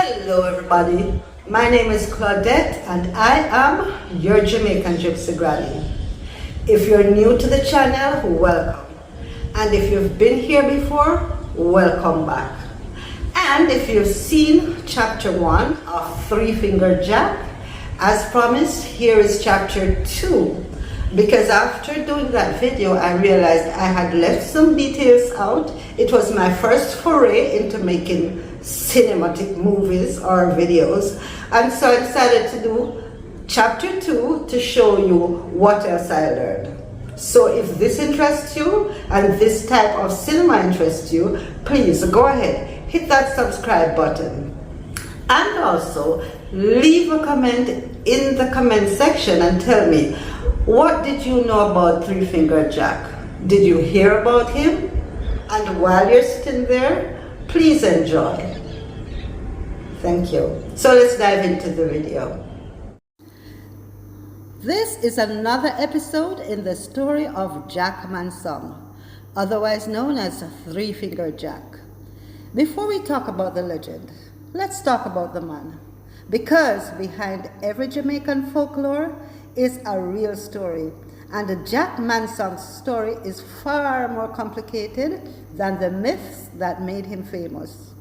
Hello everybody, my name is Claudette and I am your Jamaican Gypsy Granny. If you're new to the channel, welcome. And if you've been here before, welcome back. And if you've seen chapter 1 of Three Finger Jack, as promised, here is chapter 2. Because after doing that video, I realized I had left some details out. It was my first foray into making cinematic movies or videos, and so I decided to do chapter 2 to show you what else I learned. So if this interests you and this type of cinema interests you, please go ahead, hit that subscribe button, and also leave a comment in the comment section and tell me, what did you know about Three Finger Jack? Did you hear about him? And while you're sitting there, please enjoy. Thank you. So let's dive into the video. This is another episode in the story of Jack Mansong, otherwise known as Three Finger Jack. Before we talk about the legend, let's talk about the man. Because behind every Jamaican folklore is a real story, and Jack Mansong's story is far more complicated than the myths that made him famous.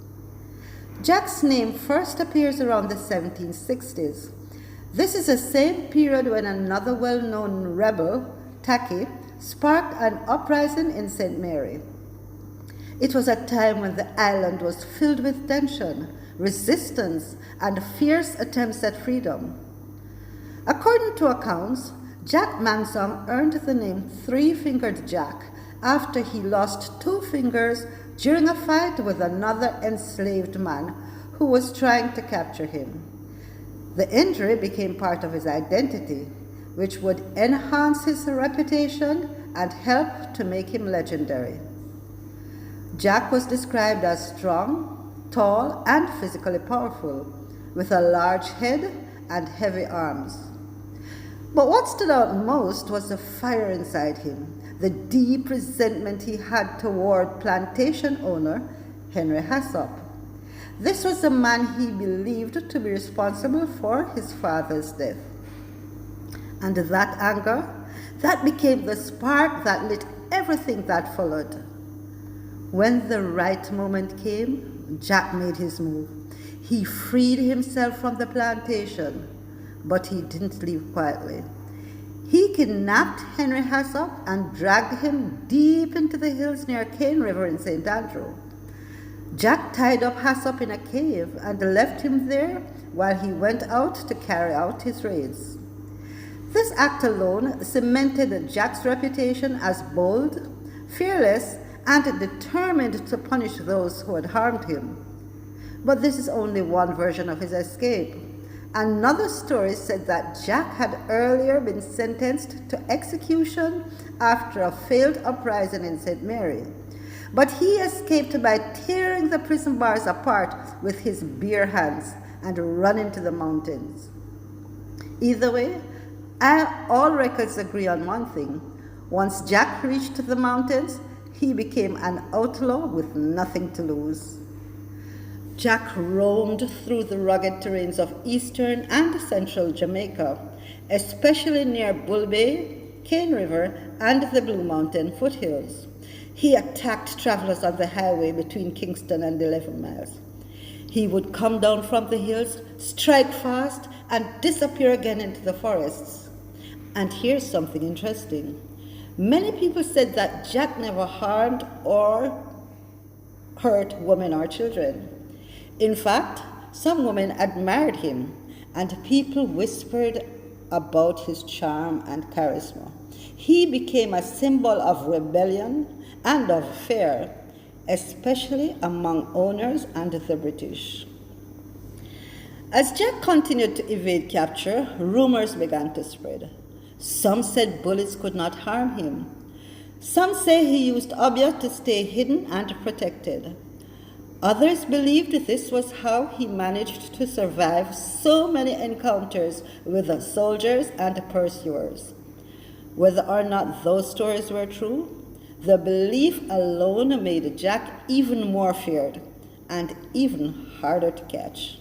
Jack's name first appears around the 1760s. This is the same period when another well-known rebel, Taki, sparked an uprising in St. Mary. It was a time when the island was filled with tension, resistance, and fierce attempts at freedom. According to accounts, Jack Mansong earned the name Three-Fingered Jack after he lost 2 fingers during a fight with another enslaved man who was trying to capture him. The injury became part of his identity, which would enhance his reputation and help to make him legendary. Jack was described as strong, tall, and physically powerful, with a large head and heavy arms. But what stood out most was the fire inside him, the deep resentment he had toward plantation owner Henry Hassop. This was the man he believed to be responsible for his father's death. And that anger, that became the spark that lit everything that followed. When the right moment came, Jack made his move. He freed himself from the plantation, but he didn't leave quietly. He kidnapped Henry Hassop and dragged him deep into the hills near Cane River in St. Andrew. Jack tied up Hassop in a cave and left him there while he went out to carry out his raids. This act alone cemented Jack's reputation as bold, fearless, and determined to punish those who had harmed him. But this is only one version of his escape. Another story said that Jack had earlier been sentenced to execution after a failed uprising in St. Mary. But he escaped by tearing the prison bars apart with his bare hands and running to the mountains. Either way, all records agree on one thing. Once Jack reached the mountains, he became an outlaw with nothing to lose. Jack roamed through the rugged terrains of eastern and central Jamaica, especially near Bull Bay, Cane River, and the Blue Mountain foothills. He attacked travelers on the highway between Kingston and 11 Miles. He would come down from the hills, strike fast, and disappear again into the forests. And here's something interesting. Many people said that Jack never harmed or hurt women or children. In fact, some women admired him, and people whispered about his charm and charisma. He became a symbol of rebellion and of fear, especially among owners and the British. As Jack continued to evade capture, rumors began to spread. Some said bullets could not harm him. Some say he used obeah to stay hidden and protected. Others believed this was how he managed to survive so many encounters with the soldiers and pursuers. Whether or not those stories were true, the belief alone made Jack even more feared and even harder to catch.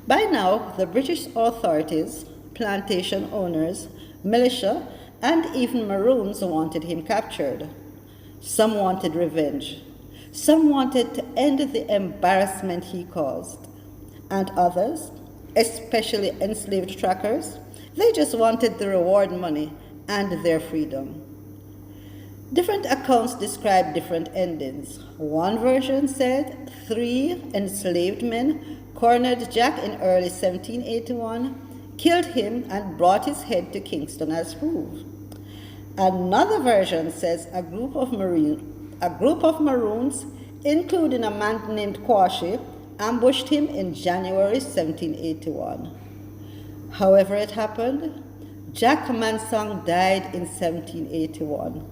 By now, the British authorities, plantation owners, militia, and even Maroons wanted him captured. Some wanted revenge. Some wanted to end the embarrassment he caused. And others, especially enslaved trackers, they just wanted the reward money and their freedom. Different accounts describe different endings. One version said 3 enslaved men cornered Jack in early 1781, killed him, and brought his head to Kingston as proof. Another version says a group of Maroons, including a man named Quashie, ambushed him in January 1781. However it happened, Jack Mansong died in 1781.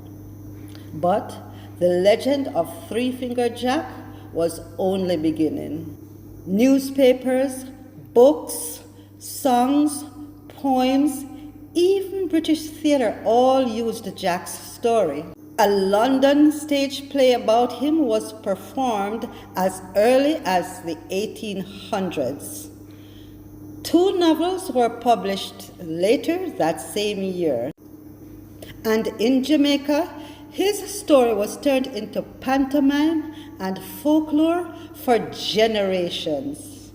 But the legend of Three-Fingered Jack was only beginning. Newspapers, books, songs, poems, even British theatre all used Jack's story. A London stage play about him was performed as early as the 1800s. 2 novels were published later that same year. And in Jamaica, his story was turned into pantomime and folklore for generations.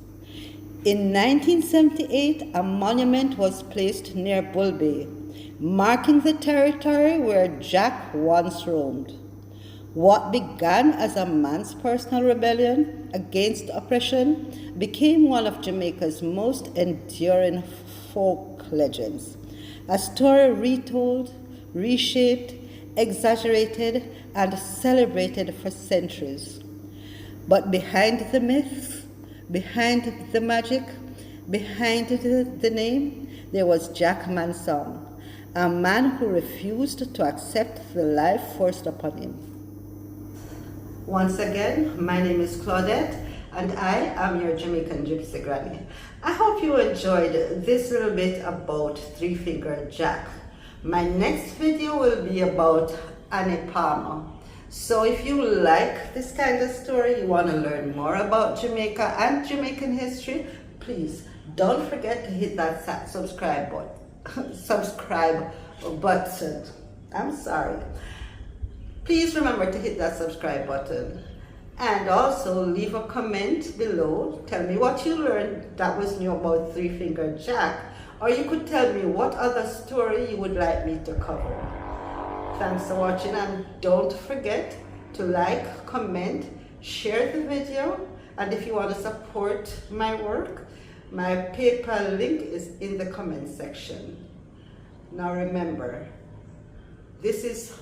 In 1978, a monument was placed near Bull Bay, marking the territory where Jack once roamed. What began as a man's personal rebellion against oppression became one of Jamaica's most enduring folk legends. A story retold, reshaped, exaggerated, and celebrated for centuries. But behind the myth, behind the magic, behind the name, there was Jack Mansong, a man who refused to accept the life forced upon him. Once again, my name is Claudette, and I am your Jamaican Gypsy Granny. I hope you enjoyed this little bit about Three-Fingered Jack. My next video will be about Annie Palmer. So if you like this kind of story, you want to learn more about Jamaica and Jamaican history, please don't forget to hit that subscribe button. I'm sorry. Please remember to hit that subscribe button. And also leave a comment below. Tell me what you learned that was new about Three-Fingered Jack. Or you could tell me what other story you would like me to cover. Thanks for watching, and don't forget to like, comment, share the video, and if you want to support my work, my PayPal link is in the comment section. Now remember, this is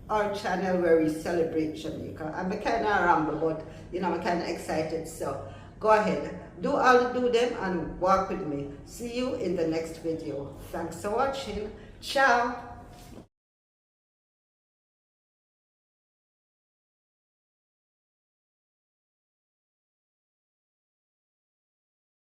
our channel where we celebrate Jamaica. I'm kind of ramble, but I'm kind of excited, so go ahead, do them and walk with me. See you in the next video. Thanks for watching. Ciao.